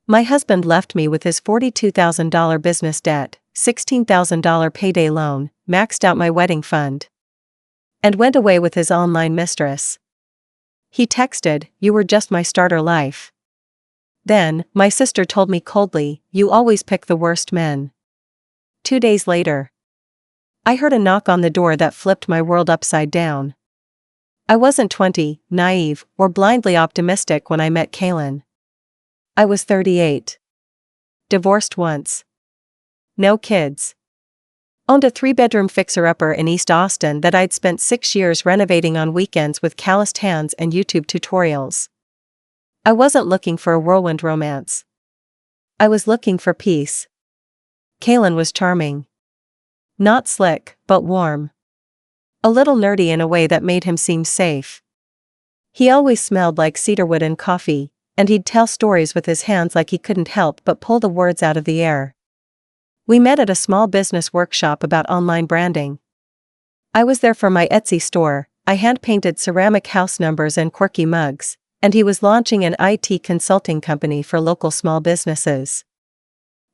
My husband left me with his $42,000 business debt, $16,000 payday loan, maxed out my wedding fund, and went away with his online mistress. He texted, "You were just my starter life." Then, my sister told me coldly, "You always pick the worst men." 2 days later, I heard a knock on the door that flipped my world upside down. I wasn't 20, naive, or blindly optimistic when I met Kaylin. I was 38. Divorced once. No kids. Owned a 3-bedroom fixer-upper in East Austin that I'd spent 6 years renovating on weekends with calloused hands and YouTube tutorials. I wasn't looking for a whirlwind romance. I was looking for peace. Kaylin was charming. Not slick, but warm. A little nerdy in a way that made him seem safe. He always smelled like cedarwood and coffee, and he'd tell stories with his hands like he couldn't help but pull the words out of the air. We met at a small business workshop about online branding. I was there for my Etsy store. I hand-painted ceramic house numbers and quirky mugs, and he was launching an IT consulting company for local small businesses.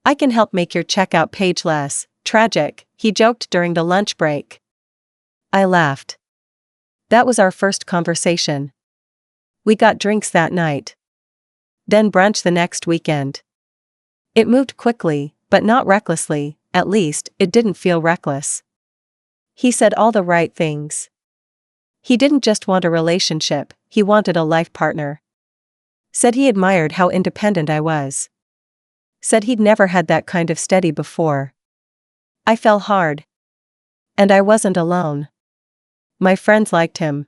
"I can help make your checkout page less tragic," he joked during the lunch break. I laughed. That was our first conversation. We got drinks that night. Then brunch the next weekend. It moved quickly, but not recklessly. At least, it didn't feel reckless. He said all the right things. He didn't just want a relationship, he wanted a life partner. Said he admired how independent I was. Said he'd never had that kind of steady before. I fell hard. And I wasn't alone. My friends liked him.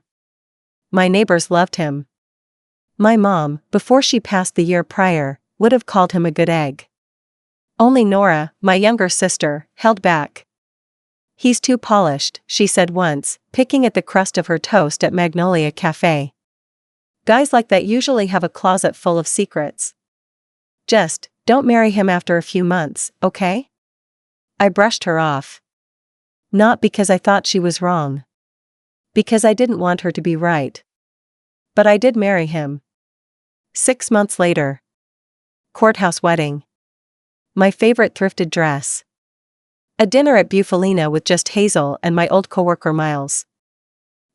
My neighbors loved him. My mom, before she passed the year prior, would have called him a good egg. Only Nora, my younger sister, held back. "He's too polished," she said once, picking at the crust of her toast at Magnolia Cafe. "Guys like that usually have a closet full of secrets. Just, don't marry him after a few months, okay?" I brushed her off. Not because I thought she was wrong. Because I didn't want her to be right. But I did marry him. 6 months later. Courthouse wedding. My favorite thrifted dress. A dinner at Bufalina with just Hazel and my old coworker Miles.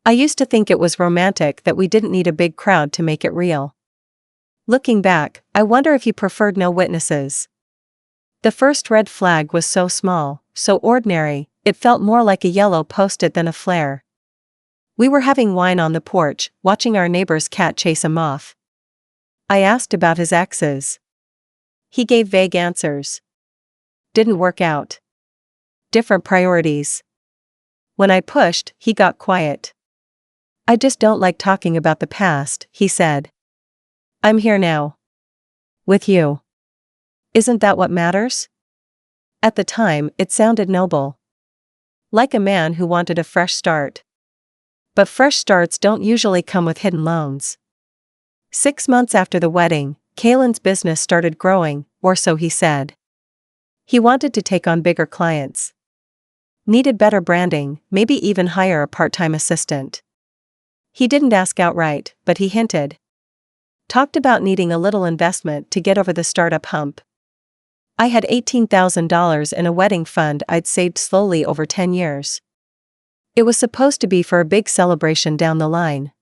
I used to think it was romantic that we didn't need a big crowd to make it real. Looking back, I wonder if he preferred no witnesses. The first red flag was so small, so ordinary, it felt more like a yellow post-it than a flare. We were having wine on the porch, watching our neighbor's cat chase a moth. I asked about his exes. He gave vague answers. Didn't work out. Different priorities. When I pushed, he got quiet. "I just don't like talking about the past," he said. "I'm here now. With you. Isn't that what matters?" At the time, it sounded noble. Like a man who wanted a fresh start. But fresh starts don't usually come with hidden loans. 6 months after the wedding, Kaylin's business started growing, or so he said. He wanted to take on bigger clients. Needed better branding, maybe even hire a part-time assistant. He didn't ask outright, but he hinted. Talked about needing a little investment to get over the startup hump. I had $18,000 in a wedding fund I'd saved slowly over 10 years. It was supposed to be for a big celebration down the line.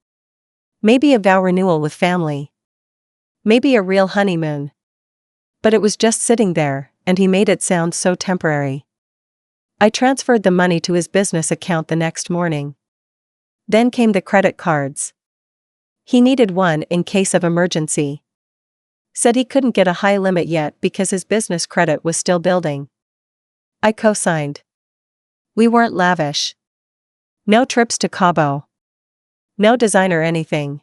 Maybe a vow renewal with family. Maybe a real honeymoon. But it was just sitting there, and he made it sound so temporary. I transferred the money to his business account the next morning. Then came the credit cards. He needed one in case of emergency. Said he couldn't get a high limit yet because his business credit was still building. I co-signed. We weren't lavish. No trips to Cabo. No designer anything.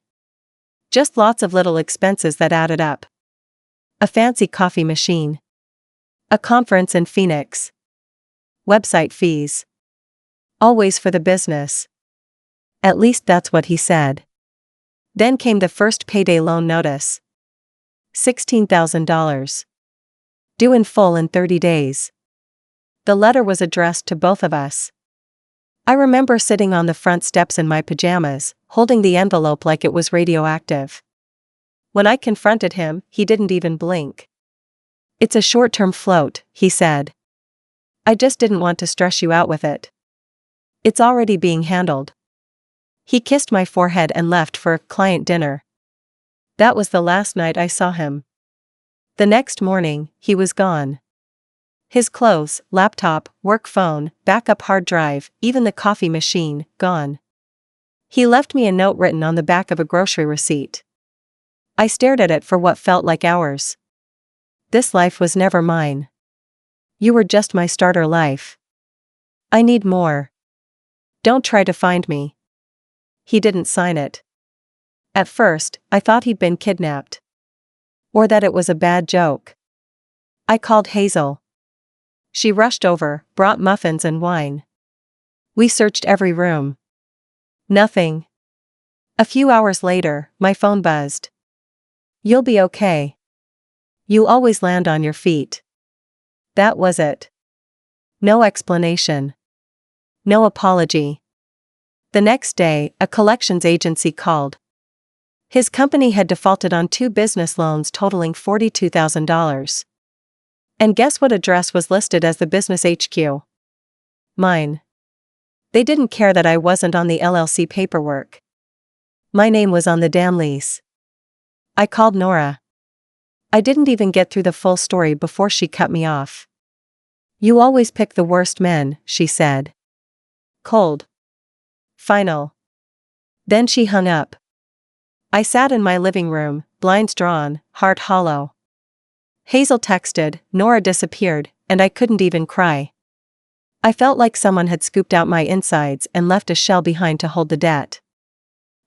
Just lots of little expenses that added up. A fancy coffee machine. A conference in Phoenix. Website fees. Always for the business. At least that's what he said. Then came the first payday loan notice. $16,000. Due in full in 30 days. The letter was addressed to both of us. I remember sitting on the front steps in my pajamas, holding the envelope like it was radioactive. When I confronted him, he didn't even blink. It's a short-term float, he said. I just didn't want to stress you out with it. It's already being handled. He kissed my forehead and left for a client dinner. That was the last night I saw him. The next morning, he was gone. His clothes, laptop, work phone, backup hard drive, even the coffee machine, gone. He left me a note written on the back of a grocery receipt. I stared at it for what felt like hours. This life was never mine. You were just my starter life. I need more. Don't try to find me. He didn't sign it. At first, I thought he'd been kidnapped. Or that it was a bad joke. I called Hazel. She rushed over, brought muffins and wine. We searched every room. Nothing. A few hours later, my phone buzzed. You'll be okay. You always land on your feet. That was it. No explanation. No apology. The next day, a collections agency called. His company had defaulted on 2 business loans totaling $42,000. And guess what address was listed as the business HQ? Mine. They didn't care that I wasn't on the LLC paperwork. My name was on the damn lease. I called Nora. I didn't even get through the full story before she cut me off. You always pick the worst men, she said. Cold. Final. Then she hung up. I sat in my living room, blinds drawn, heart hollow. Hazel texted, Nora disappeared, and I couldn't even cry. I felt like someone had scooped out my insides and left a shell behind to hold the debt.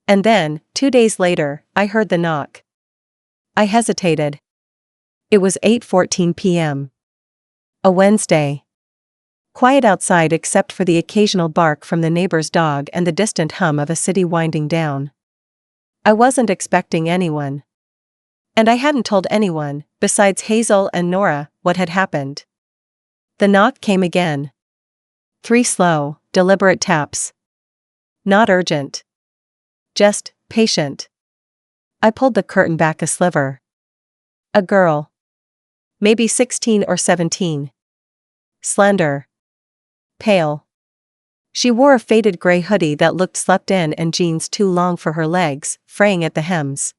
And then, 2 days later, I heard the knock. I hesitated. It was 8:14 p.m. A Wednesday. Quiet outside except for the occasional bark from the neighbor's dog and the distant hum of a city winding down. I wasn't expecting anyone. And I hadn't told anyone, besides Hazel and Nora, what had happened. The knock came again. 3 slow, deliberate taps. Not urgent. Just patient. I pulled the curtain back a sliver. A girl. Maybe 16 or 17. Slender. Pale. She wore a faded gray hoodie that looked slept in and jeans too long for her legs, fraying at the hems.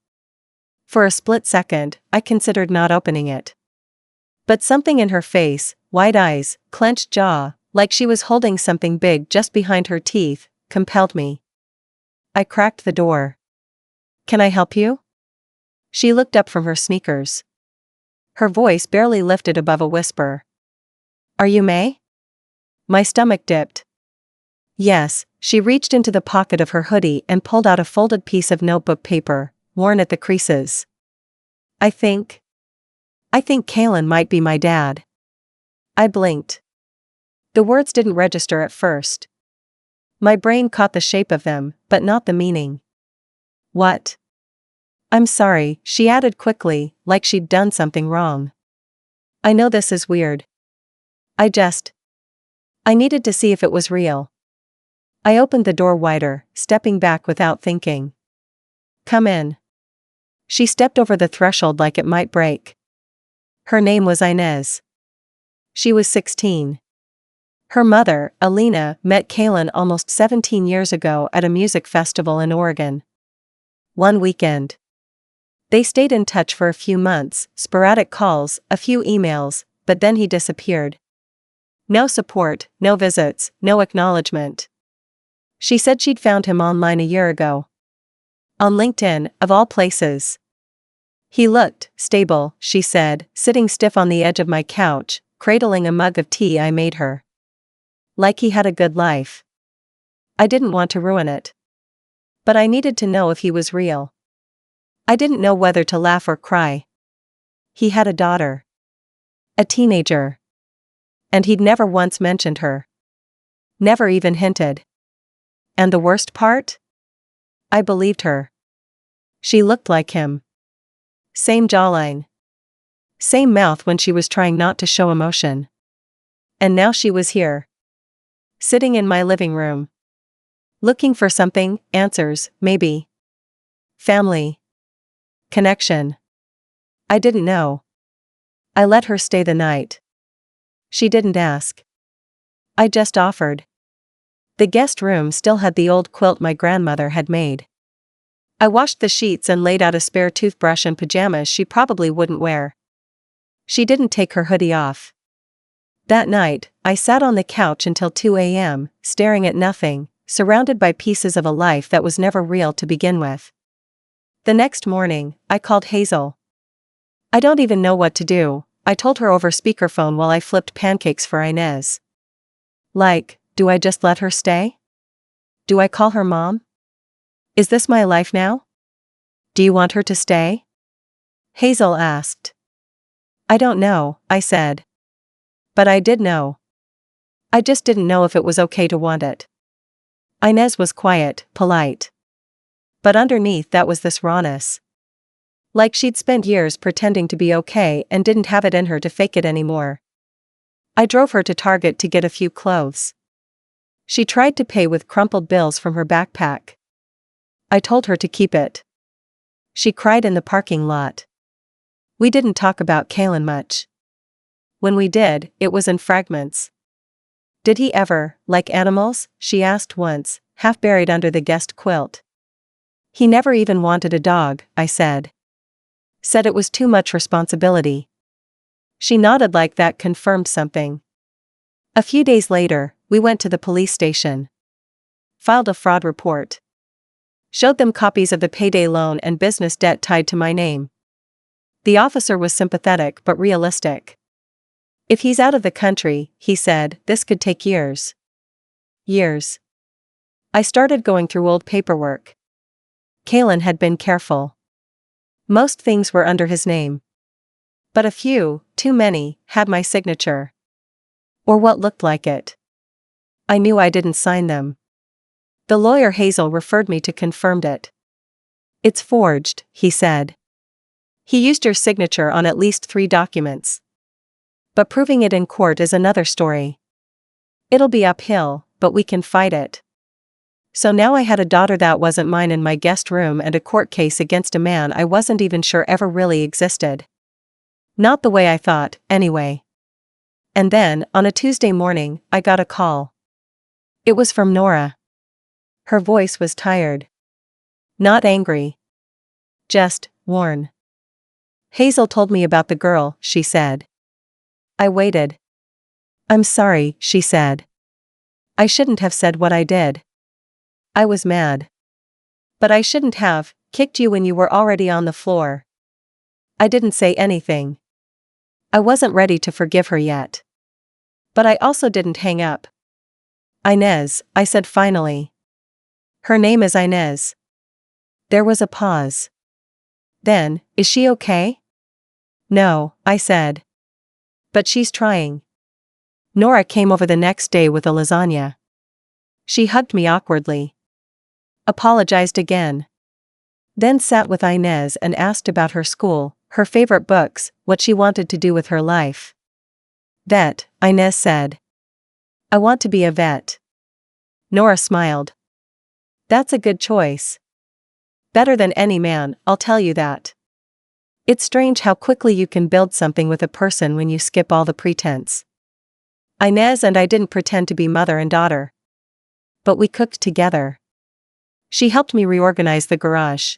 For a split second, I considered not opening it. But something in her face, wide eyes, clenched jaw, like she was holding something big just behind her teeth, compelled me. I cracked the door. Can I help you? She looked up from her sneakers. Her voice barely lifted above a whisper. Are you May? My stomach dipped. Yes, she reached into the pocket of her hoodie and pulled out a folded piece of notebook paper, worn at the creases. I think Kalen might be my dad. I blinked. The words didn't register at first. My brain caught the shape of them, but not the meaning. What? I'm sorry, she added quickly, like she'd done something wrong. I know this is weird. I needed to see if it was real. I opened the door wider, stepping back without thinking. Come in. She stepped over the threshold like it might break. Her name was Inez. She was 16. Her mother, Alina, met Kalen almost 17 years ago at a music festival in Oregon. One weekend. They stayed in touch for a few months, sporadic calls, a few emails, but then he disappeared. No support, no visits, no acknowledgement. She said she'd found him online a year ago. On LinkedIn, of all places. He looked stable, she said, sitting stiff on the edge of my couch, cradling a mug of tea I made her. Like he had a good life. I didn't want to ruin it. But I needed to know if he was real. I didn't know whether to laugh or cry. He had a daughter. A teenager. And he'd never once mentioned her. Never even hinted. And the worst part? I believed her. She looked like him. Same jawline. Same mouth when she was trying not to show emotion. And now she was here. Sitting in my living room. Looking for something, answers, maybe. Family. Connection. I didn't know. I let her stay the night. She didn't ask. I just offered. The guest room still had the old quilt my grandmother had made. I washed the sheets and laid out a spare toothbrush and pajamas she probably wouldn't wear. She didn't take her hoodie off. That night, I sat on the couch until 2 a.m., staring at nothing, surrounded by pieces of a life that was never real to begin with. The next morning, I called Hazel. I don't even know what to do, I told her over speakerphone while I flipped pancakes for Inez. Like, do I just let her stay? Do I call her mom? Is this my life now? Do you want her to stay? Hazel asked. I don't know, I said. But I did know. I just didn't know if it was okay to want it. Inez was quiet, polite. But underneath that was this rawness. Like she'd spent years pretending to be okay and didn't have it in her to fake it anymore. I drove her to Target to get a few clothes. She tried to pay with crumpled bills from her backpack. I told her to keep it. She cried in the parking lot. We didn't talk about Kalen much. When we did, it was in fragments. Did he ever, like animals? She asked once, half buried under the guest quilt. He never even wanted a dog, I said. Said it was too much responsibility. She nodded like that confirmed something. A few days later, we went to the police station. Filed a fraud report. Showed them copies of the payday loan and business debt tied to my name. The officer was sympathetic but realistic. If he's out of the country, he said, this could take years. Years. I started going through old paperwork. Kalen had been careful. Most things were under his name. But a few, too many, had my signature. Or what looked like it. I knew I didn't sign them. The lawyer Hazel referred me to confirmed it. It's forged, he said. He used your signature on at least 3 documents. But proving it in court is another story. It'll be uphill, but we can fight it. So now I had a daughter that wasn't mine in my guest room and a court case against a man I wasn't even sure ever really existed. Not the way I thought, anyway. And then, on a Tuesday morning, I got a call. It was from Nora. Her voice was tired. Not angry. Just worn. Hazel told me about the girl, she said. I waited. I'm sorry, she said. I shouldn't have said what I did. I was mad. But I shouldn't have kicked you when you were already on the floor. I didn't say anything. I wasn't ready to forgive her yet. But I also didn't hang up. Inez, I said finally. Her name is Inez. There was a pause. Then, is she okay? No, I said. But she's trying. Nora came over the next day with a lasagna. She hugged me awkwardly. Apologized again. Then sat with Inez and asked about her school, her favorite books, what she wanted to do with her life. Vet, Inez said. I want to be a vet. Nora smiled. That's a good choice. Better than any man, I'll tell you that. It's strange how quickly you can build something with a person when you skip all the pretense. Inez and I didn't pretend to be mother and daughter. But we cooked together. She helped me reorganize the garage.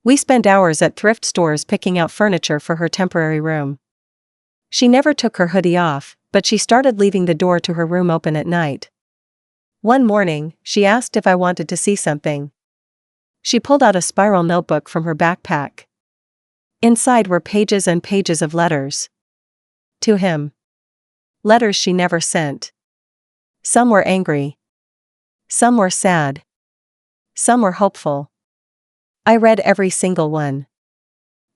We spent hours at thrift stores picking out furniture for her temporary room. She never took her hoodie off, but she started leaving the door to her room open at night. One morning, she asked if I wanted to see something. She pulled out a spiral notebook from her backpack. Inside were pages and pages of letters. To him. Letters she never sent. Some were angry. Some were sad. Some were hopeful. I read every single one.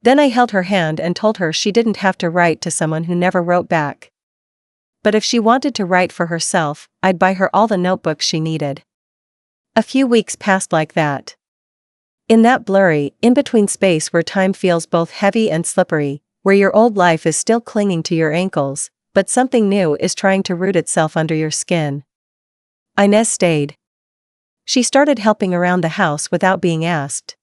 Then I held her hand and told her she didn't have to write to someone who never wrote back. But if she wanted to write for herself, I'd buy her all the notebooks she needed. A few weeks passed like that. In that blurry, in-between space where time feels both heavy and slippery, where your old life is still clinging to your ankles, but something new is trying to root itself under your skin. Inez stayed. She started helping around the house without being asked.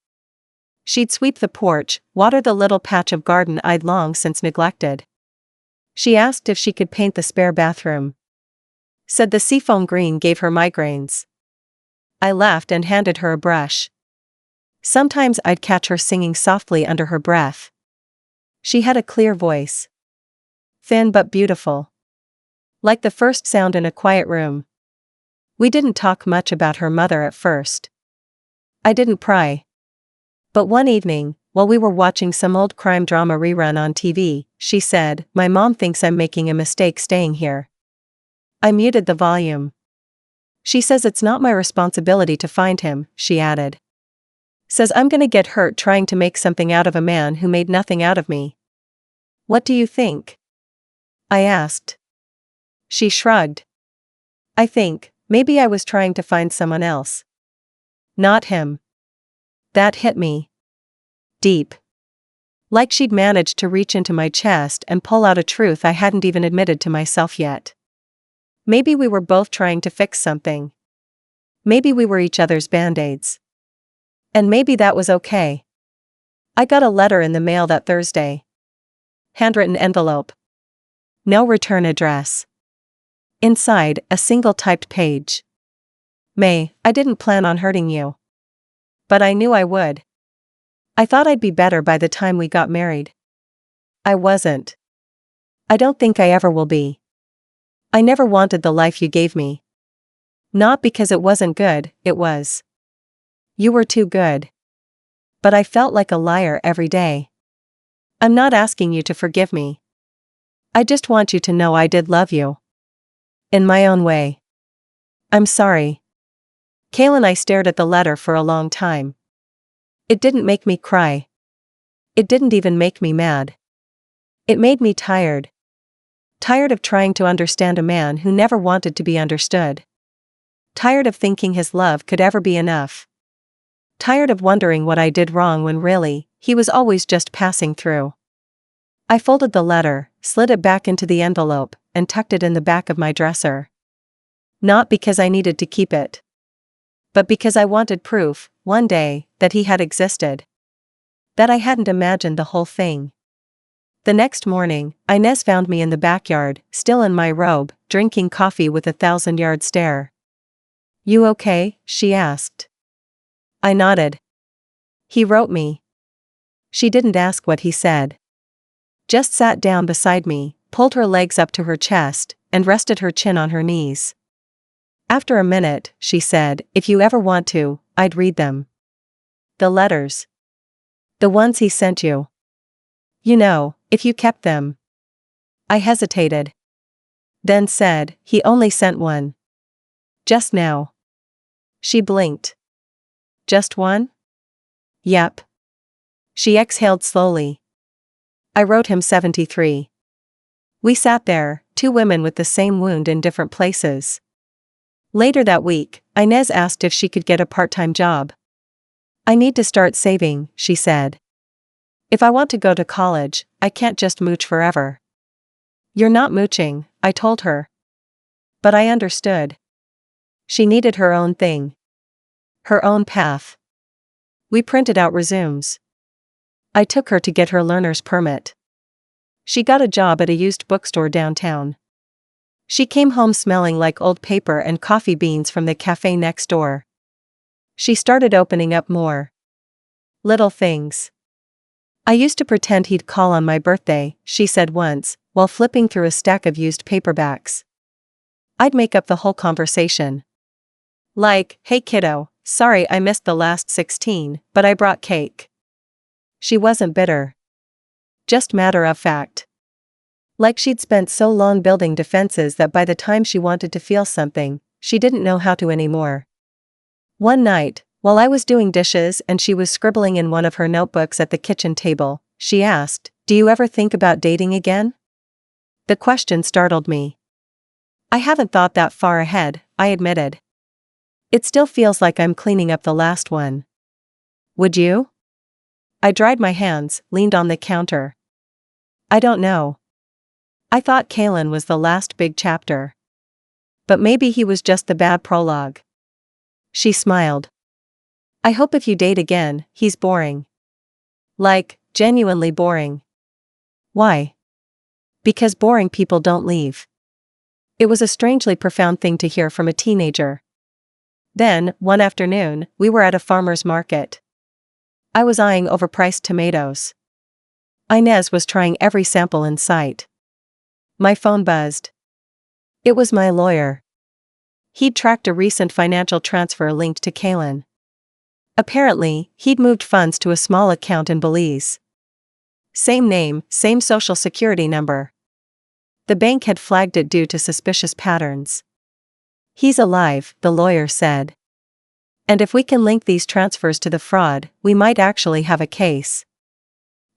She'd sweep the porch, water the little patch of garden I'd long since neglected. She asked if she could paint the spare bathroom. Said the seafoam green gave her migraines. I laughed and handed her a brush. Sometimes I'd catch her singing softly under her breath. She had a clear voice. Thin but beautiful. Like the first sound in a quiet room. We didn't talk much about her mother at first. I didn't pry. But one evening, while we were watching some old crime drama rerun on TV, she said, "My mom thinks I'm making a mistake staying here." I muted the volume. She says it's not my responsibility to find him, she added. Says I'm gonna get hurt trying to make something out of a man who made nothing out of me. What do you think? I asked. She shrugged. I think, maybe I was trying to find someone else. Not him. That hit me. Deep. Like she'd managed to reach into my chest and pull out a truth I hadn't even admitted to myself yet. Maybe we were both trying to fix something. Maybe we were each other's band-aids. And maybe that was okay. I got a letter in the mail that Thursday. Handwritten envelope. No return address. Inside, a single typed page. May, I didn't plan on hurting you. But I knew I would. I thought I'd be better by the time we got married. I wasn't. I don't think I ever will be. I never wanted the life you gave me. Not because it wasn't good, it was. You were too good. But I felt like a liar every day. I'm not asking you to forgive me. I just want you to know I did love you. In my own way. I'm sorry. Kale and I stared at the letter for a long time. It didn't make me cry. It didn't even make me mad. It made me tired. Tired of trying to understand a man who never wanted to be understood. Tired of thinking his love could ever be enough. Tired of wondering what I did wrong when really, he was always just passing through. I folded the letter, slid it back into the envelope, and tucked it in the back of my dresser. Not because I needed to keep it. But because I wanted proof, one day, that he had existed. That I hadn't imagined the whole thing. The next morning, Inez found me in the backyard, still in my robe, drinking coffee with a 1,000-yard stare. You okay? She asked. I nodded. He wrote me. She didn't ask what he said. Just sat down beside me, pulled her legs up to her chest, and rested her chin on her knees. After a minute, she said, if you ever want to, I'd read them. The letters. The ones he sent you. You know, if you kept them. I hesitated. Then said, he only sent one. Just now. She blinked. Just one? Yep. She exhaled slowly. I wrote him 73. We sat there, two women with the same wound in different places. Later that week, Inez asked if she could get a part-time job. I need to start saving, she said. If I want to go to college, I can't just mooch forever. You're not mooching, I told her. But I understood. She needed her own thing. Her own path. We printed out resumes. I took her to get her learner's permit. She got a job at a used bookstore downtown. She came home smelling like old paper and coffee beans from the cafe next door. She started opening up more. Little things. I used to pretend he'd call on my birthday, she said once, while flipping through a stack of used paperbacks. I'd make up the whole conversation. Like, hey kiddo, sorry I missed the last 16, but I brought cake. She wasn't bitter. Just matter of fact. Like she'd spent so long building defenses that by the time she wanted to feel something, she didn't know how to anymore. One night, while I was doing dishes and she was scribbling in one of her notebooks at the kitchen table, she asked, do you ever think about dating again? The question startled me. I haven't thought that far ahead, I admitted. It still feels like I'm cleaning up the last one. Would you? I dried my hands, leaned on the counter. I don't know. I thought Kalen was the last big chapter. But maybe he was just the bad prologue. She smiled. I hope if you date again, he's boring. Like, genuinely boring. Why? Because boring people don't leave. It was a strangely profound thing to hear from a teenager. Then, one afternoon, we were at a farmer's market. I was eyeing overpriced tomatoes. Inez was trying every sample in sight. My phone buzzed. It was my lawyer. He'd tracked a recent financial transfer linked to Kaylin. Apparently, he'd moved funds to a small account in Belize. Same name, same social security number. The bank had flagged it due to suspicious patterns. He's alive, the lawyer said. And if we can link these transfers to the fraud, we might actually have a case.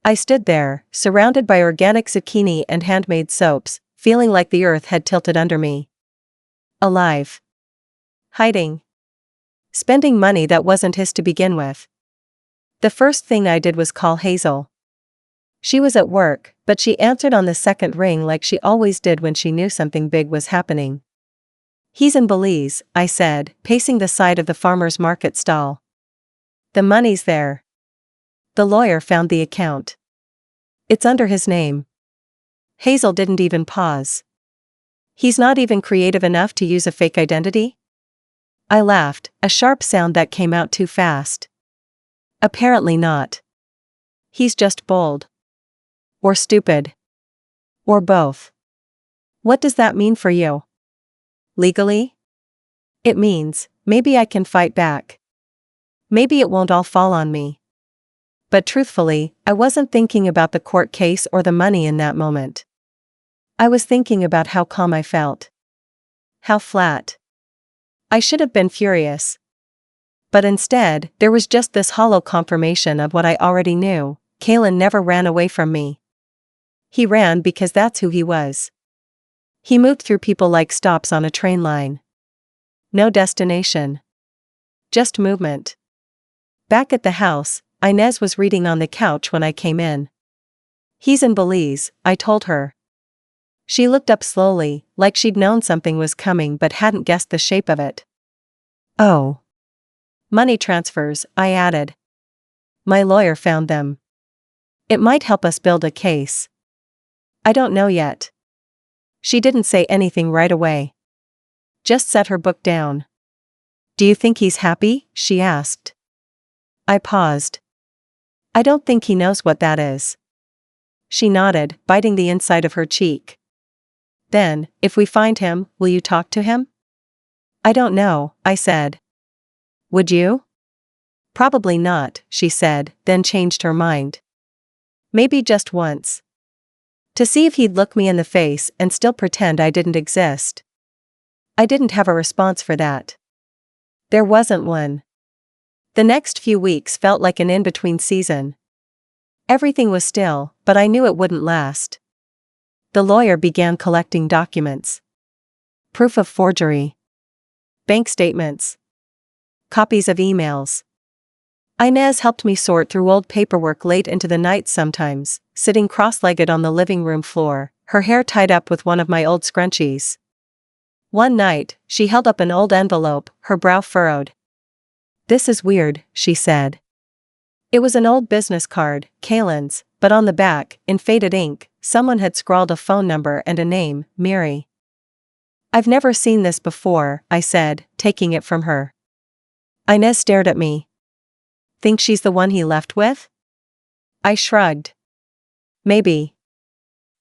I stood there, surrounded by organic zucchini and handmade soaps, feeling like the earth had tilted under me. Alive. Hiding. Spending money that wasn't his to begin with. The first thing I did was call Hazel. She was at work, but she answered on the second ring like she always did when she knew something big was happening. He's in Belize, I said, pacing the side of the farmer's market stall. The money's there. The lawyer found the account. It's under his name. Hazel didn't even pause. He's not even creative enough to use a fake identity? I laughed, a sharp sound that came out too fast. Apparently not. He's just bold. Or stupid. Or both. What does that mean for you? Legally? It means, maybe I can fight back. Maybe it won't all fall on me. But truthfully, I wasn't thinking about the court case or the money in that moment. I was thinking about how calm I felt. How flat. I should have been furious. But instead, there was just this hollow confirmation of what I already knew. Kaylin never ran away from me. He ran because that's who he was. He moved through people like stops on a train line. No destination. Just movement. Back at the house, Inez was reading on the couch when I came in. He's in Belize, I told her. She looked up slowly, like she'd known something was coming but hadn't guessed the shape of it. Oh. Money transfers, I added. My lawyer found them. It might help us build a case. I don't know yet. She didn't say anything right away. Just set her book down. Do you think he's happy? She asked. I paused. I don't think he knows what that is. She nodded, biting the inside of her cheek. Then, if we find him, will you talk to him? I don't know, I said. Would you? Probably not, she said, then changed her mind. Maybe just once. To see if he'd look me in the face and still pretend I didn't exist. I didn't have a response for that. There wasn't one. The next few weeks felt like an in-between season. Everything was still, but I knew it wouldn't last. The lawyer began collecting documents. Proof of forgery. Bank statements. Copies of emails. Inez helped me sort through old paperwork late into the night sometimes, sitting cross-legged on the living room floor, her hair tied up with one of my old scrunchies. One night, she held up an old envelope, her brow furrowed. This is weird, she said. It was an old business card, Kaylin's, but on the back, in faded ink, someone had scrawled a phone number and a name, Mary. I've never seen this before, I said, taking it from her. Inez stared at me. Think she's the one he left with? I shrugged. Maybe.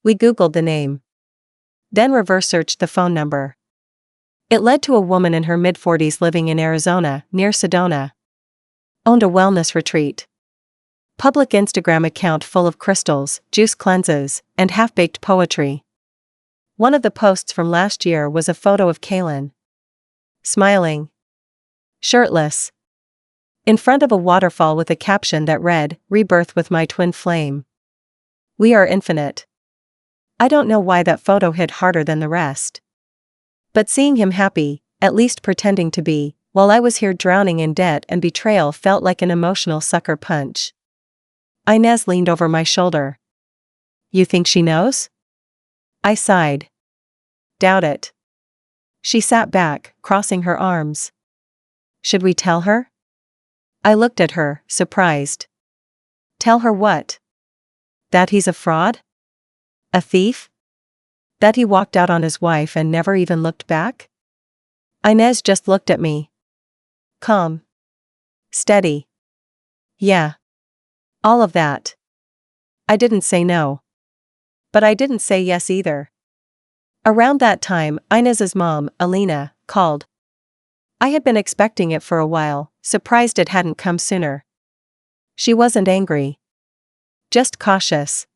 We Googled the name. Then reverse searched the phone number. It led to a woman in her mid-40s living in Arizona, near Sedona. Owned a wellness retreat. Public Instagram account full of crystals, juice cleanses, and half-baked poetry. One of the posts from last year was a photo of Kaylin. Smiling. Shirtless. In front of a waterfall with a caption that read, Rebirth with my twin flame. We are infinite. I don't know why that photo hit harder than the rest. But seeing him happy, at least pretending to be, while I was here drowning in debt and betrayal felt like an emotional sucker punch. Inez leaned over my shoulder. You think she knows? I sighed. Doubt it. She sat back, crossing her arms. Should we tell her? I looked at her, surprised. Tell her what? That he's a fraud? A thief? That he walked out on his wife and never even looked back? Inez just looked at me. Calm. Steady. Yeah. All of that. I didn't say no. But I didn't say yes either. Around that time, Inez's mom, Alina, called. I had been expecting it for a while, surprised it hadn't come sooner. She wasn't angry. Just cautious.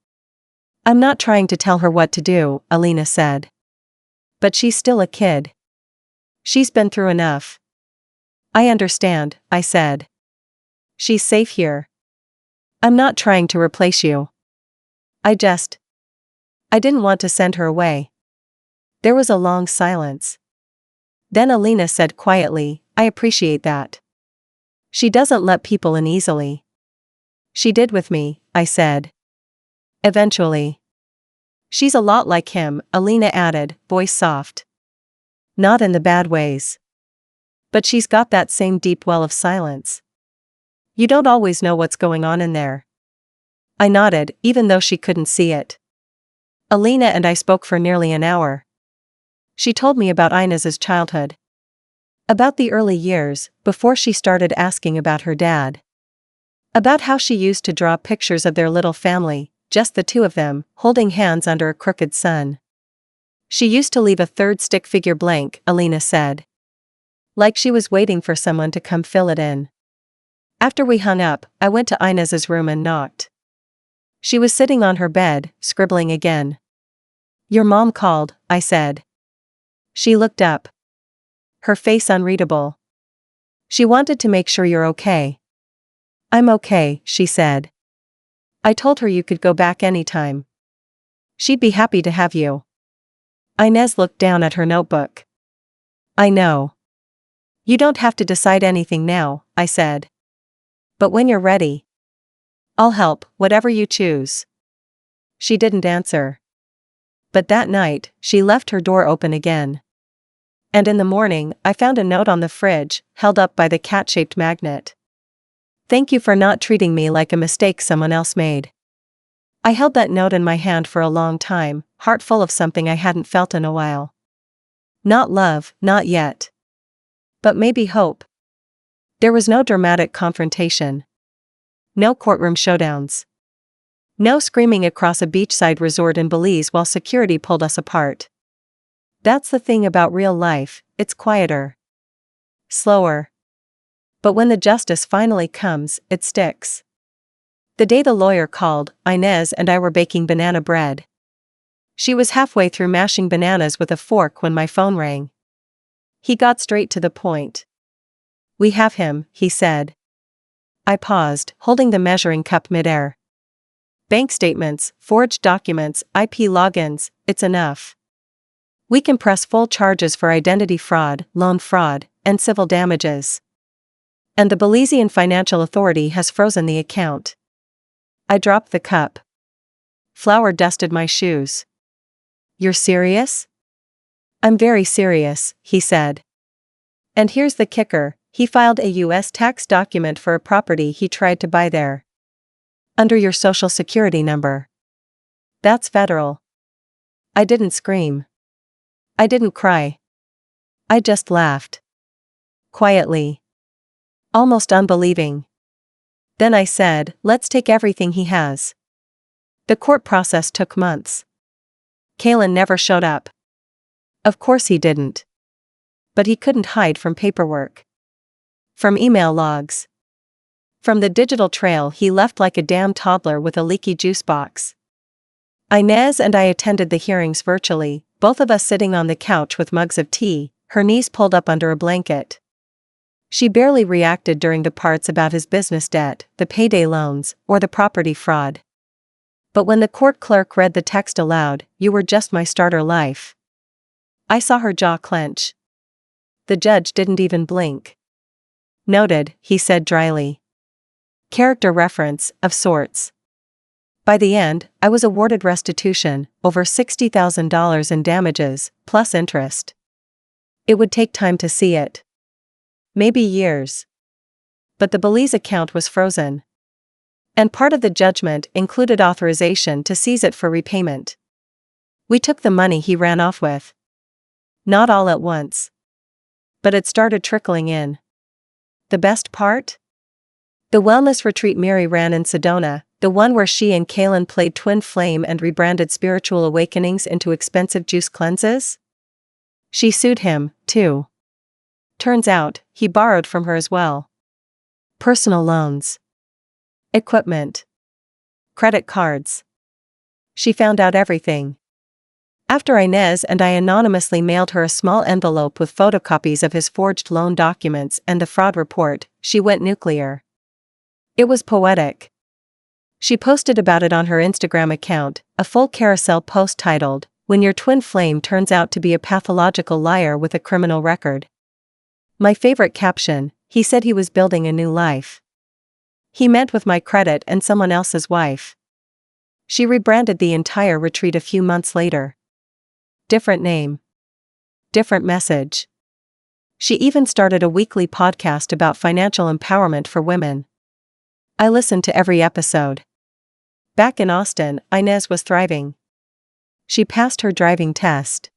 I'm not trying to tell her what to do, Alina said. But she's still a kid. She's been through enough. I understand, I said. She's safe here. I'm not trying to replace you. I didn't want to send her away. There was a long silence. Then Alina said quietly, I appreciate that. She doesn't let people in easily. She did with me, I said. Eventually. She's a lot like him, Alina added, voice soft. Not in the bad ways. But she's got that same deep well of silence. You don't always know what's going on in there. I nodded, even though she couldn't see it. Alina and I spoke for nearly an hour. She told me about Inez's childhood. About the early years, before she started asking about her dad. About how she used to draw pictures of their little family, just the two of them, holding hands under a crooked sun. She used to leave a third stick figure blank, Alina said. Like she was waiting for someone to come fill it in. After we hung up, I went to Inez's room and knocked. She was sitting on her bed, scribbling again. Your mom called, I said. She looked up. Her face unreadable. She wanted to make sure you're okay. I'm okay, she said. I told her you could go back anytime. She'd be happy to have you. Inez looked down at her notebook. I know. You don't have to decide anything now, I said. But when you're ready. I'll help, whatever you choose. She didn't answer. But that night, she left her door open again. And in the morning, I found a note on the fridge, held up by the cat-shaped magnet. Thank you for not treating me like a mistake someone else made. I held that note in my hand for a long time, heart full of something I hadn't felt in a while. Not love, not yet. But maybe hope. There was no dramatic confrontation. No courtroom showdowns. No screaming across a beachside resort in Belize while security pulled us apart. That's the thing about real life, it's quieter. Slower. But when the justice finally comes, it sticks. The day the lawyer called, Inez and I were baking banana bread. She was halfway through mashing bananas with a fork when my phone rang. He got straight to the point. We have him, he said. I paused, holding the measuring cup midair. Bank statements, forged documents, IP logins, it's enough. We can press full charges for identity fraud, loan fraud, and civil damages. And the Belizean Financial Authority has frozen the account. I dropped the cup. Flour dusted my shoes. You're serious? I'm very serious, he said. And here's the kicker, he filed a U.S. tax document for a property he tried to buy there. Under your social security number. That's federal. I didn't scream. I didn't cry. I just laughed. Quietly. Almost unbelieving. Then I said, let's take everything he has. The court process took months. Kalen never showed up. Of course he didn't. But he couldn't hide from paperwork. From email logs. From the digital trail he left like a damn toddler with a leaky juice box. Inez and I attended the hearings virtually, both of us sitting on the couch with mugs of tea, her knees pulled up under a blanket. She barely reacted during the parts about his business debt, the payday loans, or the property fraud. But when the court clerk read the text aloud, "You were just my starter life," I saw her jaw clench. The judge didn't even blink. Noted, he said dryly. Character reference, of sorts. By the end, I was awarded restitution, over $60,000 in damages, plus interest. It would take time to see it. Maybe years. But the Belize account was frozen. And part of the judgment included authorization to seize it for repayment. We took the money he ran off with. Not all at once. But it started trickling in. The best part? The wellness retreat Mary ran in Sedona, the one where she and Kaylin played twin flame and rebranded spiritual awakenings into expensive juice cleanses? She sued him, too. Turns out, he borrowed from her as well. Personal loans. Equipment. Credit cards. She found out everything. After Inez and I anonymously mailed her a small envelope with photocopies of his forged loan documents and the fraud report, she went nuclear. It was poetic. She posted about it on her Instagram account, a full carousel post titled, "When Your Twin Flame Turns Out to Be a Pathological Liar with a Criminal Record." My favorite caption, "He said he was building a new life. He meant with my credit and someone else's wife." She rebranded the entire retreat a few months later. Different name. Different message. She even started a weekly podcast about financial empowerment for women. I listened to every episode. Back in Austin, Inez was thriving. She passed her driving test.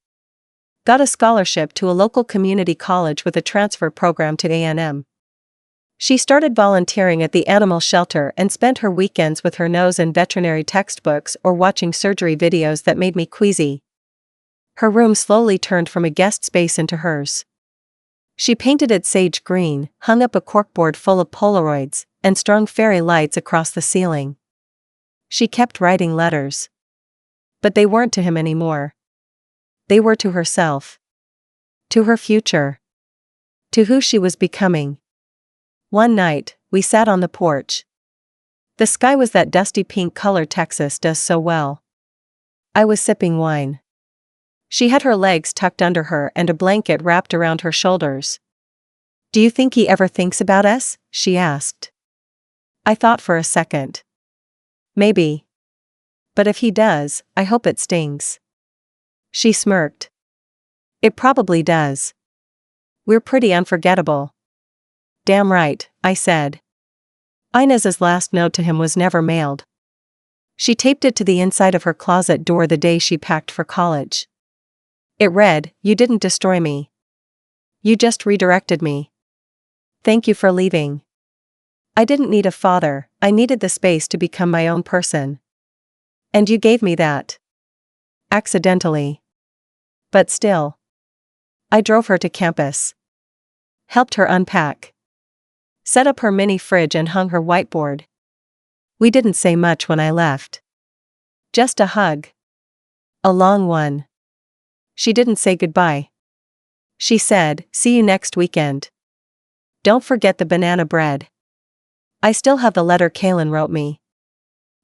Got a scholarship to a local community college with a transfer program to A&M. She started volunteering at the animal shelter and spent her weekends with her nose in veterinary textbooks or watching surgery videos that made me queasy. Her room slowly turned from a guest space into hers. She painted it sage green, hung up a corkboard full of Polaroids, and strung fairy lights across the ceiling. She kept writing letters. But they weren't to him anymore. They were to herself. To her future. To who she was becoming. One night, we sat on the porch. The sky was that dusty pink color Texas does so well. I was sipping wine. She had her legs tucked under her and a blanket wrapped around her shoulders. "Do you think he ever thinks about us?" she asked. I thought for a second. Maybe. But if he does, I hope it stings. She smirked. It probably does. We're pretty unforgettable. Damn right, I said. Inez's last note to him was never mailed. She taped it to the inside of her closet door the day she packed for college. It read, "You didn't destroy me. You just redirected me. Thank you for leaving. I didn't need a father, I needed the space to become my own person. And you gave me that. Accidentally. But still." I drove her to campus. Helped her unpack. Set up her mini fridge and hung her whiteboard. We didn't say much when I left. Just a hug. A long one. She didn't say goodbye. She said, "See you next weekend. Don't forget the banana bread." I still have the letter Kaylin wrote me.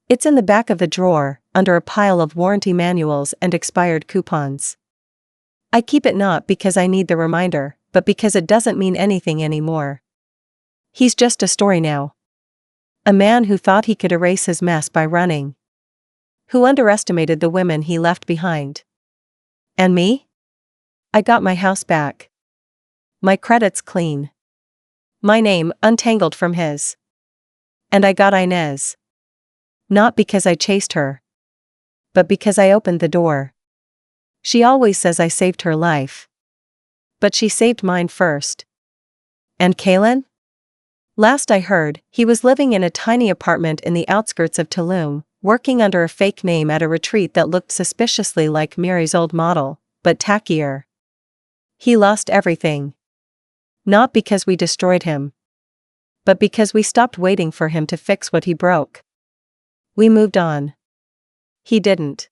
It's in the back of the drawer, under a pile of warranty manuals and expired coupons. I keep it not because I need the reminder, but because it doesn't mean anything anymore. He's just a story now. A man who thought he could erase his mess by running. Who underestimated the women he left behind. And me? I got my house back. My credits clean. My name untangled from his. And I got Inez. Not because I chased her. But because I opened the door. She always says I saved her life. But she saved mine first. And Kaylin? Last I heard, he was living in a tiny apartment in the outskirts of Tulum, working under a fake name at a retreat that looked suspiciously like Mary's old model, but tackier. He lost everything. Not because we destroyed him. But because we stopped waiting for him to fix what he broke. We moved on. He didn't.